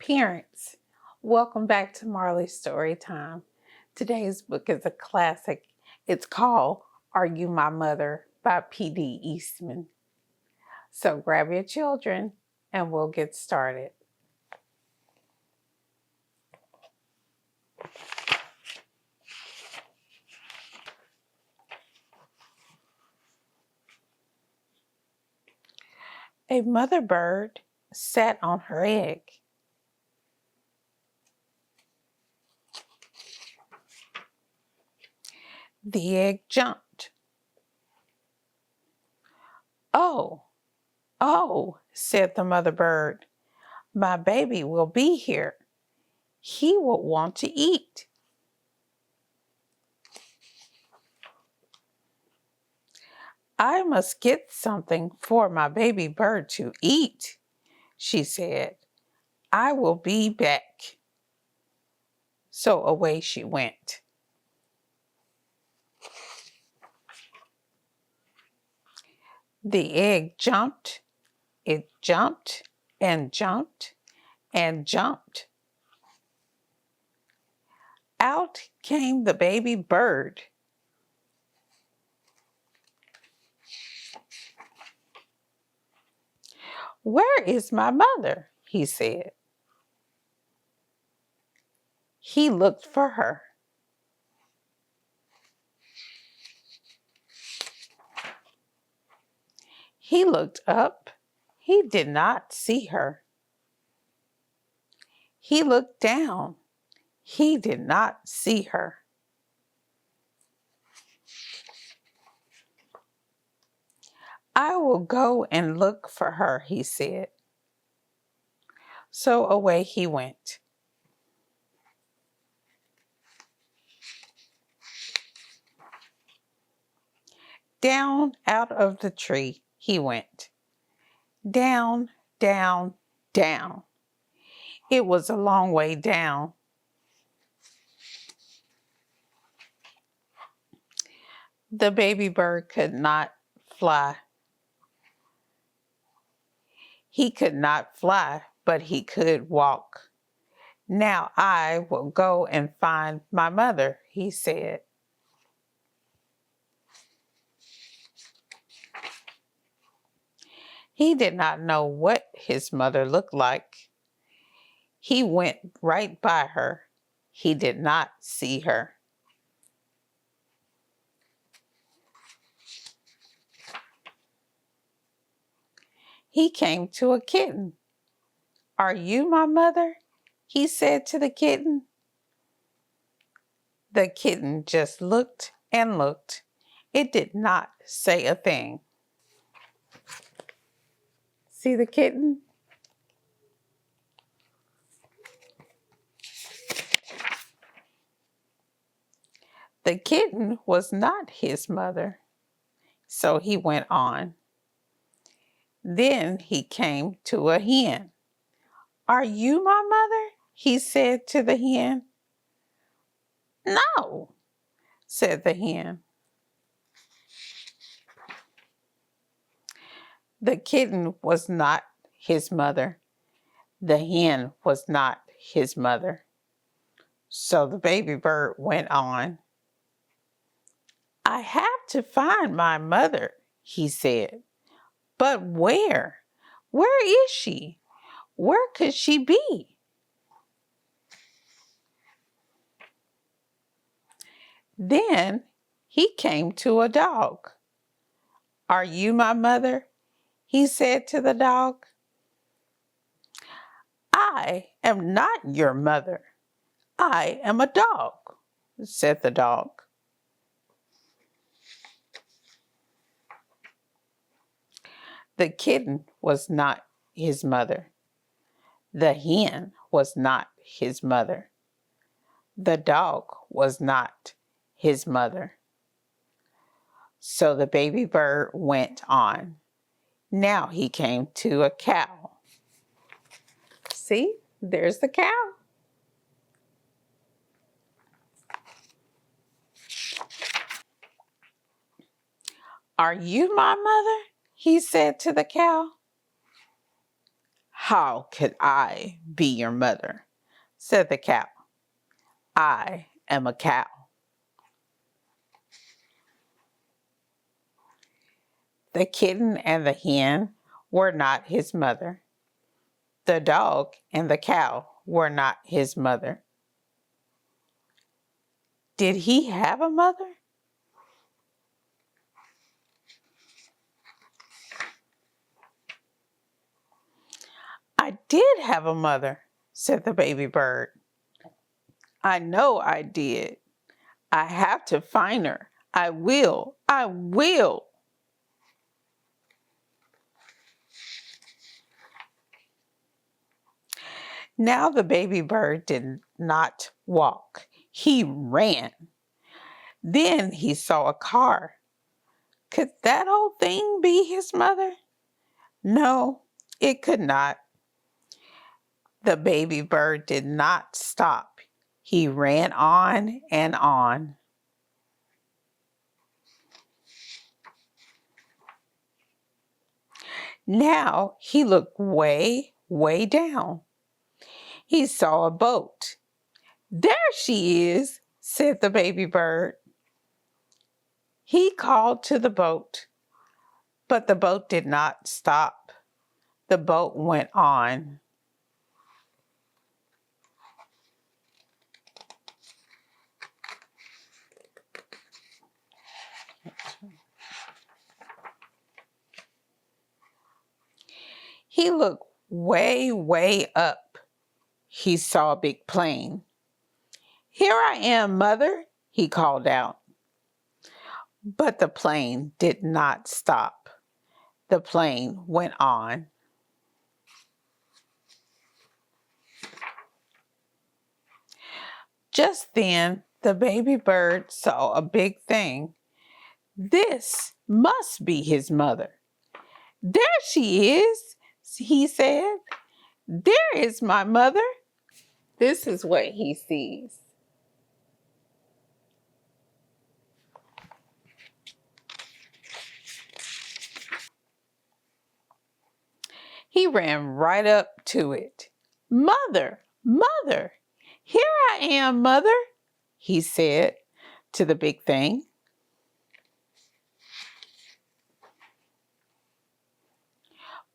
Parents, welcome back to Marle Story Time. Today's book is a classic. It's called Are You My Mother by P.D. Eastman. So grab your children and we'll get started. A mother bird sat on her egg. The egg jumped. Oh, said the mother bird. My baby will be here. He will want to eat. I must get something for my baby bird to eat, she said. I will be back. So away she went. The egg jumped. It jumped and jumped and jumped. Out came the baby bird. Where is my mother? He said. He looked for her. He looked up. He did not see her. He looked down. He did not see her. I will go and look for her, he said. So away he went. Down out of the tree he went. Down, down, down. It was a long way down. The baby bird could not fly. He could not fly, but he could walk. Now I will go and find my mother, he said. He did not know what his mother looked like. He went right by her. He did not see her. He came to a kitten. Are you my mother? He said to the kitten. The kitten just looked and looked. It did not say a thing. See the kitten? The kitten was not his mother, so he went on. Then he came to a hen. Are you my mother? He said to the hen. No, said the hen. The kitten was not his mother. The hen was not his mother. So the baby bird went on. I have to find my mother, he said. But where? Where is she? Where could she be? Then he came to a dog. Are you my mother? He said to the dog. I am not your mother. I am a dog, said the dog. The kitten was not his mother. The hen was not his mother. The dog was not his mother. So the baby bird went on. Now he came to a cow. See, there's the cow. Are you my mother? He said to the cow. "How could I be your mother?" said the cow. "I am a cow." The kitten and the hen were not his mother. The dog and the cow were not his mother. Did he have a mother? "I did have a mother," said the baby bird. "I know I did. I have to find her. I will. I will." Now the baby bird did not walk. He ran. Then he saw a car. Could that old thing be his mother? No, it could not. The baby bird did not stop. He ran on and on. Now he looked way, way down. He saw a boat. "There she is," said the baby bird. He called to the boat, but the boat did not stop. The boat went on. He looked way, way up. He saw a big plane. "Here I am, Mother," he called out. But the plane did not stop. The plane went on. Just then, the baby bird saw a big thing. This must be his mother. "There she is," he said. "There is my mother." This is what he sees. He ran right up to it. "Mother, Mother, here I am, Mother," he said to the big thing.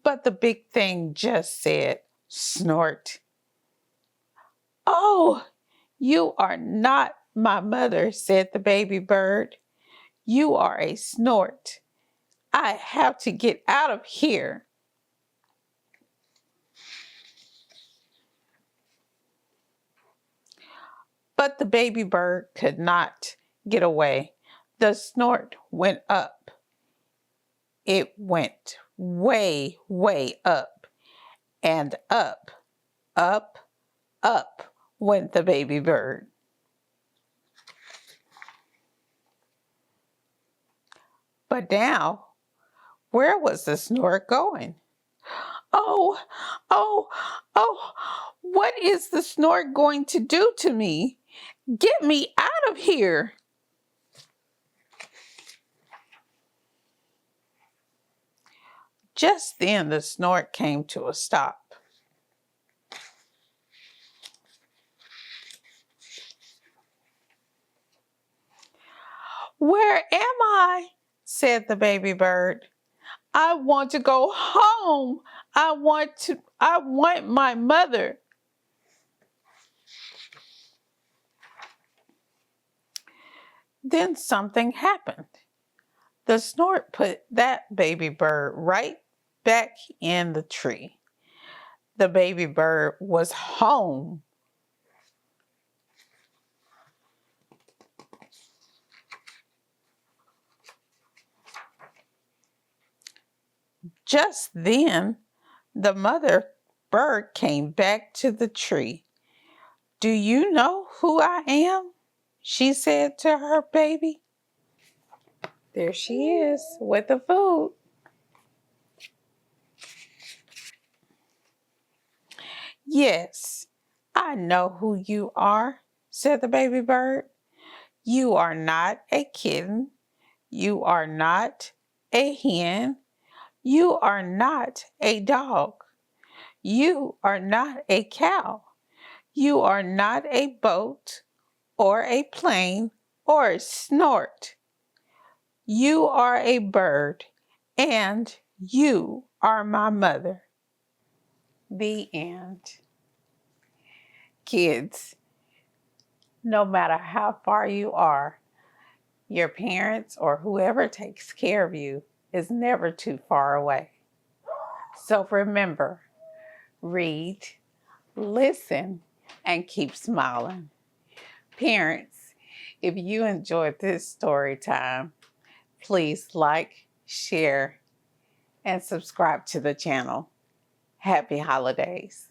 But the big thing just said, "Snort." "Oh, you are not my mother," said the baby bird. "You are a snort. I have to get out of here." But the baby bird could not get away. The snort went up. It went way, way up. And up, up, up went the baby bird. But now, where was the snort going? "Oh, oh, oh, what is the snort going to do to me? Get me out of here." Just then the snort came to a stop. "Where am I?" said the baby bird. "I want to go home. I want my mother." Then something happened. The snort put that baby bird right back in the tree. The baby bird was home. Just then, the mother bird came back to the tree. "Do you know who I am?" she said to her baby. There she is with the food. "Yes, I know who you are," said the baby bird. "You are not a kitten. You are not a hen. You are not a dog. You are not a cow. You are not a boat or a plane or a snort. You are a bird, and you are my mother. The end. Kids, no matter how far you are, your parents or whoever takes care of you is never too far away. So remember, read, listen, and keep smiling. Parents, if you enjoyed this story time, please like, share, and subscribe to the channel. Happy holidays.